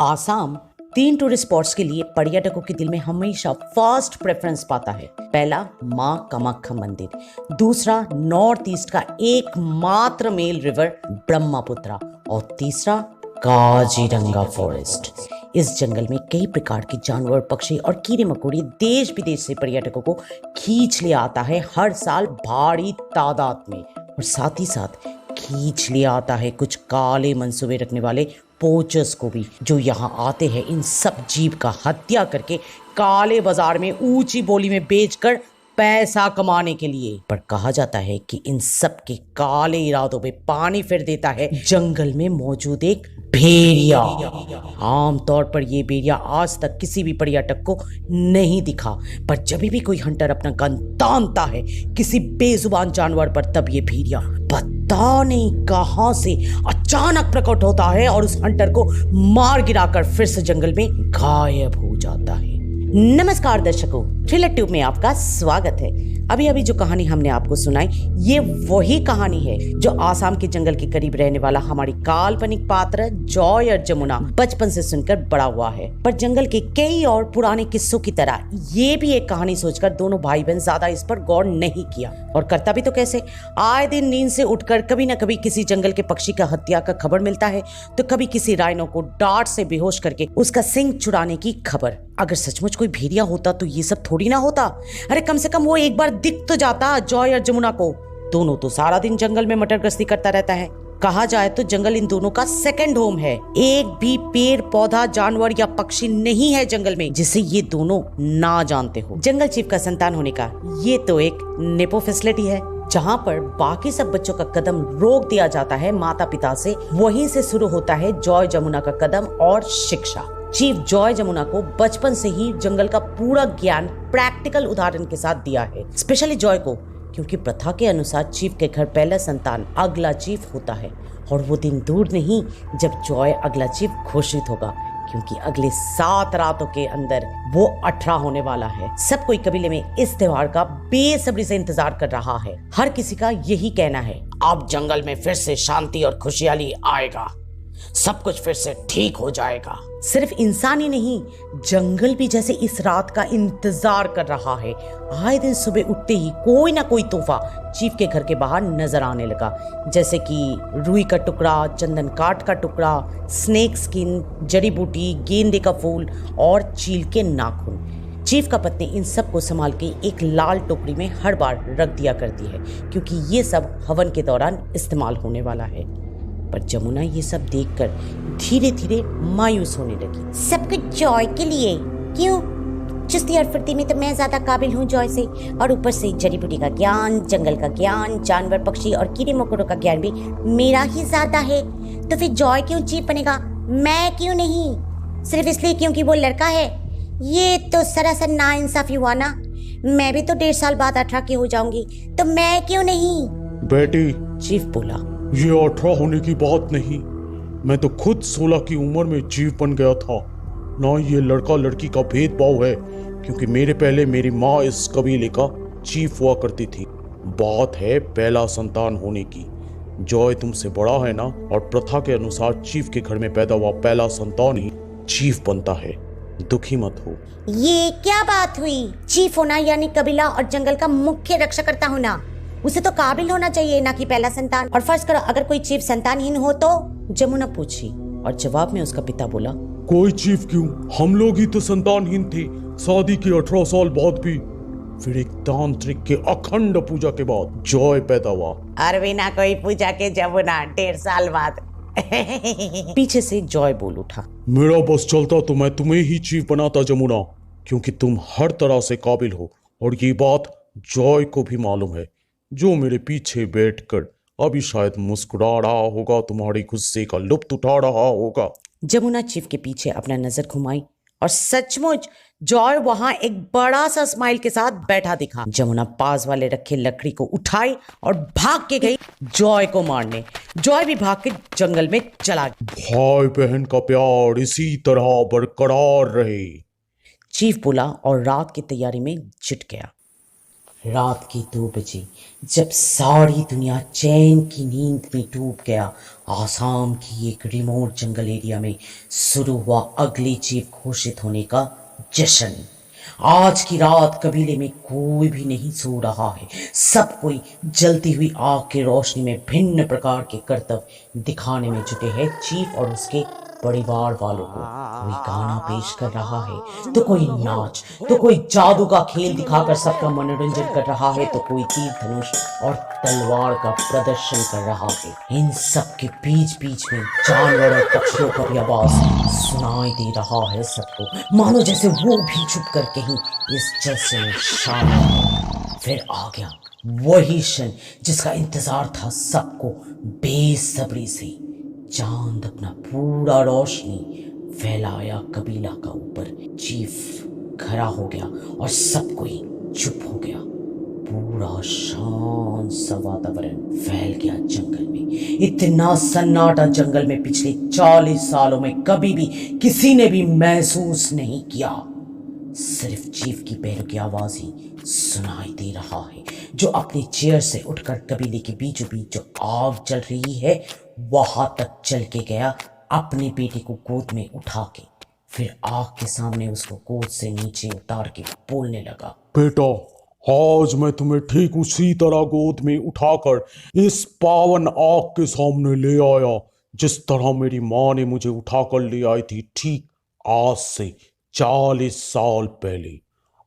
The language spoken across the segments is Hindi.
आसाम 3 टूरिस्ट स्पॉट्स के लिए पर्यटकों के दिल में हमेशा फर्स्ट प्रेफरेंस पाता है। पहला मां कामाख्या मंदिर, दूसरा नॉर्थ ईस्ट का एकमात्र मेल रिवर ब्रह्मपुत्रा और तीसरा काजीरंगा फॉरेस्ट। इस जंगल में कई प्रकार के जानवर, पक्षी और कीड़े मकोड़े देश विदेश से पर्यटकों को खींच ले आता है हर साल भारी तादाद में, और साथ ही साथ खींच ले आता है कुछ काले मंसूबे रखने वाले पोचर्स को भी, जो यहाँ आते हैं इन सब जीव का हत्या करके काले बाजार में ऊंची बोली में बेचकर पैसा कमाने के लिए। पर कहा जाता है कि इन सब के काले इरादों पे पानी फिर देता है जंगल में मौजूद एक भेड़िया। आमतौर पर ये भेड़िया आज तक किसी भी पर्यटक को नहीं दिखा, पर जब भी कोई हंटर अपना गन तानता है किसी बेजुबान जानवर पर, तब ये भेड़िया पता नहीं कहां से अचानक प्रकट होता है और उस हंटर को मार गिराकर फिर से जंगल में गायब हो जाता है। नमस्कार दर्शकों, थ्रिलर ट्यूब में आपका स्वागत है। अभी जो कहानी हमने आपको सुनाई, ये वही कहानी है जो आसाम के जंगल के करीब रहने वाला हमारी काल्पनिक पात्र जॉय और जमुना बचपन से सुनकर बड़ा हुआ है। पर जंगल के कई और पुराने किस्सों की तरह ये भी एक कहानी सोचकर दोनों भाई बहन ज्यादा इस पर गौर नहीं किया। और करता भी तो कैसे, आए दिन नींद से उठकर कभी न कभी किसी जंगल के पक्षी का हत्या का खबर मिलता है, तो कभी किसी राइनो को डांट से बेहोश करके उसका सिंग चुराने की खबर। अगर सचमुच कोई भेड़िया होता तो ये सब थोड़ी ना होता। अरे कम से कम वो एक बार दिख तो जाता जॉय और जमुना को। दोनों तो सारा दिन जंगल में मटर गश्ती करता रहता है। कहा जाए तो जंगल इन दोनों का सेकंड होम है। एक भी पेड़ पौधा, जानवर या पक्षी नहीं है जंगल में जिसे ये दोनों ना जानते हो। जंगल चीफ का संतान होने का ये तो एक नेपो फैसिलिटी है, जहाँ पर बाकी सब बच्चों का कदम रोक दिया जाता है माता पिता से। वहीं से शुरू होता है जॉय जमुना का कदम और शिक्षा। चीफ जॉय जमुना को बचपन से ही जंगल का पूरा ज्ञान प्रैक्टिकल उदाहरण के साथ दिया है। स्पेशली जॉय को, क्योंकि प्रथा के अनुसार चीफ के घर पहला संतान अगला चीफ होता है, और वो दिन दूर नहीं जब जॉय अगला चीफ घोषित होगा, क्योंकि अगले 7 रातों के अंदर वो 18 होने वाला है। सब कोई कबीले में इस त्योहार का बेसब्री से इंतजार कर रहा है। हर किसी का यही कहना है, अब जंगल में फिर से शांति और खुशहाली आएगा, सब कुछ फिर से ठीक हो जाएगा। सिर्फ इंसान ही नहीं, जंगल भी जैसे इस रात का इंतजार कर रहा है। आए दिन सुबह उठते ही कोई ना कोई तोहफा चीफ के घर के बाहर नजर आने लगा, जैसे कि रुई का टुकड़ा, चंदन काठ का टुकड़ा, स्नेक स्किन, जड़ी बूटी, गेंदे का फूल और चील के नाखून। चीफ का पत्नी इन सब को संभाल के एक लाल टोकरी में हर बार रख दिया करती है, क्योंकि ये सब हवन के दौरान इस्तेमाल होने वाला है। पर जमुना ये सब देखकर धीरे धीरे मायूस होने लगी। सब कुछ जॉय के लिए क्यों? चुस्ती और फुर्ती में तो मैं ज्यादा काबिल हूँ जॉय से, और ऊपर से जड़ी बूटी का ज्ञान, जंगल का ज्ञान, जानवर पक्षी और कीड़े मकोड़ों का ज्ञान भी मेरा ही ज्यादा है। तो फिर जॉय क्यों चीफ बनेगा, मैं क्यों नहीं? सिर्फ इसलिए क्योंकि वो लड़का है? ये तो सरासर नाइंसाफी हुआ ना। मैं भी तो 1.5 साल बाद 18 की हो जाऊंगी, तो मैं क्यों नहीं? बेटी, चीफ बोला, ये 18 होने की बात नहीं, मैं तो खुद 16 की उम्र में चीफ बन गया था। ना ये लड़का लड़की का भेदभाव है, क्योंकि मेरे पहले मेरी माँ इस कबीले का चीफ हुआ करती थी। बात है पहला संतान होने की। जॉय तुमसे बड़ा है ना, और प्रथा के अनुसार चीफ के घर में पैदा हुआ पहला संतान ही चीफ बनता है। दुखी मत हो। ये क्या बात हुई? चीफ होना यानी कबीला और जंगल का मुख्य रक्षाकर्ता होना, उसे तो काबिल होना चाहिए, ना कि पहला संतान। और फर्ज करो अगर कोई चीफ संतानहीन हो तो? जमुना पूछी, और जवाब में उसका पिता बोला, कोई चीफ क्यों, हम लोग ही तो संतानहीन थे। शादी के 18 साल बाद भी, फिर एक तांत्रिक के अखंड पूजा के बाद जॉय पैदा हुआ। और बिना कोई पूजा के जमुना 1.5 साल बाद पीछे से जॉय बोल उठा, मेरा बस चलता तो मैं तुम्हें ही चीफ बनाता जमुना, क्योंकि तुम हर तरह से काबिल हो, और ये बात जॉय को भी मालूम है, जो मेरे पीछे बैठकर अभी शायद मुस्कुरा रहा होगा, तुम्हारी गुस्से का लुत्फ उठा रहा होगा। जमुना चीफ के पीछे अपना नजर घुमाई, और सचमुच जॉय वहां एक बड़ा सा स्माइल के साथ बैठा दिखा। जमुना पास वाले रखे लकड़ी को उठाई और भाग के गई जॉय को मारने। जॉय भी भाग के जंगल में चला गया। भाई बहन का प्यार इसी तरह बरकरार रहे, चीफ बोला और रात की तैयारी में जुट गया। रात के 2 बजे जब सारी दुनिया चैन की नींद में डूब गया, आसाम की एक रिमोट जंगल एरिया में शुरू हुआ अगली चीफ घोषित होने का जश्न। आज की रात कबीले में कोई भी नहीं सो रहा है। सब कोई जलती हुई आग की रोशनी में भिन्न प्रकार के कर्तव्य दिखाने में जुटे हैं। चीफ और उसके परिवार वालों को कोई गाना पेश कर रहा है, तो कोई नाच, तो कोई जादू का खेल दिखाकर सबका मनोरंजन कर रहा है, तो कोई तीर धनुष और तलवार का प्रदर्शन कर रहा है। इन सब के बीच बीच में जानवर और पक्षियों का भी आवाज सुनाई दे रहा है सबको, मानो जैसे वो भी छुप कर कहीं इस जलसे में शामिल। फिर आ गया वही क्षण जिसका इंतजार था सबको बेसब्री से। चांद अपना पूरा रोशनी फैलाया कबीला का ऊपर। चीफ खड़ा हो गया और सब कोई चुप हो गया। पूरा शांत सा वातावरण फैल गया जंगल में। इतना सन्नाटा जंगल में पिछले 40 सालों में कभी भी किसी ने भी महसूस नहीं किया। सिर्फ चीफ की पैरों की आवाज ही सुनाई दे रहा है, जो अपनी चेयर से उठकर कबीले के बीचों बीच जो आग जल रही है वहां तक चल के गया, अपने बेटे को गोद में उठा के। फिर आग के सामने उसको गोद से नीचे उतार के बोलने लगा, बेटा, आज मैं तुम्हें ठीक उसी तरह गोद में उठाकर इस पावन आग के सामने ले आया, जिस तरह मेरी माँ ने मुझे उठाकर ले आई थी, ठीक आज से 40 साल पहले।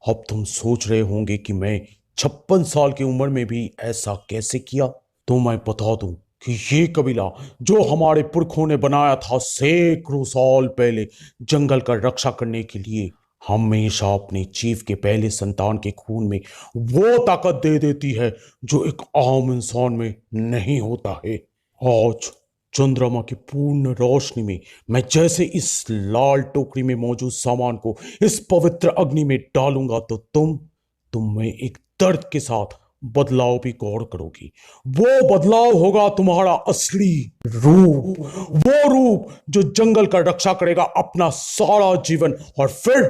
अब तुम सोच रहे होंगे कि मैं 56 साल की उम्र में भी ऐसा कैसे किया। तो मैं बता दूं कि ये कबीला जो हमारे पुरखों ने बनाया था सैकड़ों साल पहले जंगल का रक्षा करने के लिए, हमेशा अपने चीफ के पहले संतान के खून में वो ताकत दे देती है जो एक आम इंसान में नहीं होता है। आज चंद्रमा की पूर्ण रोशनी में मैं जैसे इस लाल टोकरी में मौजूद सामान को इस पवित्र अग्नि में डालूंगा, तो तुम में एक दर्द के साथ बदलाव भी गौर करोगी। वो बदलाव होगा तुम्हारा असली रूप, वो रूप जो जंगल का रक्षा करेगा अपना सारा जीवन, और फिर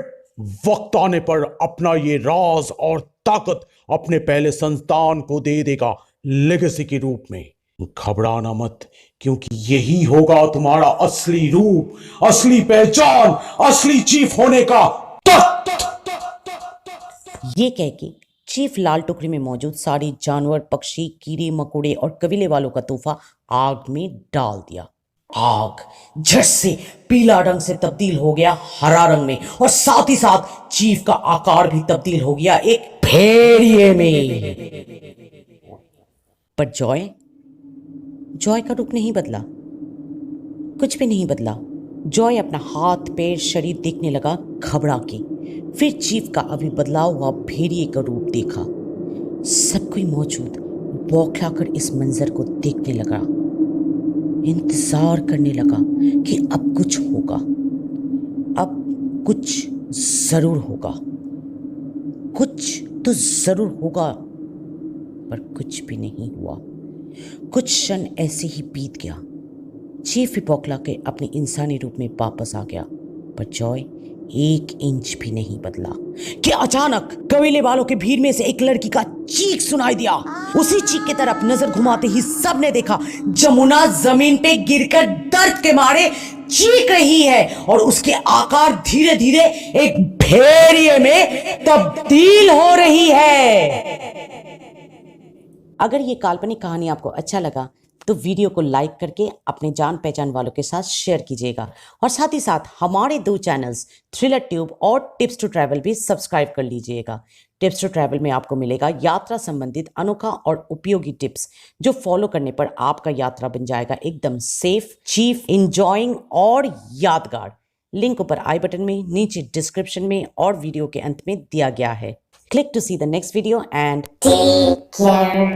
वक्त आने पर अपना ये राज और ताकत अपने पहले संतान को दे देगा लेगेसी के रूप में। घबराना मत, क्योंकि यही होगा तुम्हारा असली रूप, असली पहचान, असली चीफ होने का ये कह के चीफ लाल टोकरी में मौजूद सारी जानवर, पक्षी, कीड़े मकोड़े और कबीले वालों का तोहफा आग में डाल दिया। आग झट से पीला रंग से तब्दील हो गया हरा रंग में, और साथ ही साथ चीफ का आकार भी तब्दील हो गया एक भेड़िए में। पर जॉय का रूप नहीं बदला, कुछ भी नहीं बदला। जॉय अपना हाथ, पैर, शरीर देखने लगा घबरा के। फिर चीफ का अभी बदला हुआ भेड़िए का रूप देखा। सब कोई मौजूद बौखलाकर इस मंजर को देखने लगा, इंतजार करने लगा कि अब कुछ होगा, अब कुछ जरूर होगा, कुछ तो जरूर होगा। पर कुछ भी नहीं हुआ। कुछ क्षण ऐसे ही बीत गया। चीफ भी बौखला के अपने इंसानी रूप में वापस आ गया, पर जॉय 1 इंच भी नहीं बदला कि अचानक कबीले वालों के भीड़ में से एक लड़की का चीख सुनाई दिया। उसी चीख की तरफ नजर घुमाते ही सबने देखा जमुना जमीन पे गिरकर दर्द के मारे चीख रही है, और उसके आकार धीरे धीरे एक भेड़िए में तब्दील हो रही है। अगर ये काल्पनिक कहानी आपको अच्छा लगा तो वीडियो को लाइक करके अपने जान पहचान वालों के साथ शेयर कीजिएगा, और साथ ही साथ हमारे 2 चैनल्स थ्रिलर ट्यूब और टिप्स टू ट्रैवल भी सब्सक्राइब कर लीजिएगा। टिप्स टू ट्रैवल में आपको मिलेगा यात्रा संबंधित अनोखा और उपयोगी टिप्स, जो फॉलो करने पर आपका यात्रा बन जाएगा एकदम सेफ, चीफ, इंजॉइंग और यादगार। लिंक ऊपर आई बटन में, नीचे डिस्क्रिप्शन में और वीडियो के अंत में दिया गया है। Click to see the next video and take care.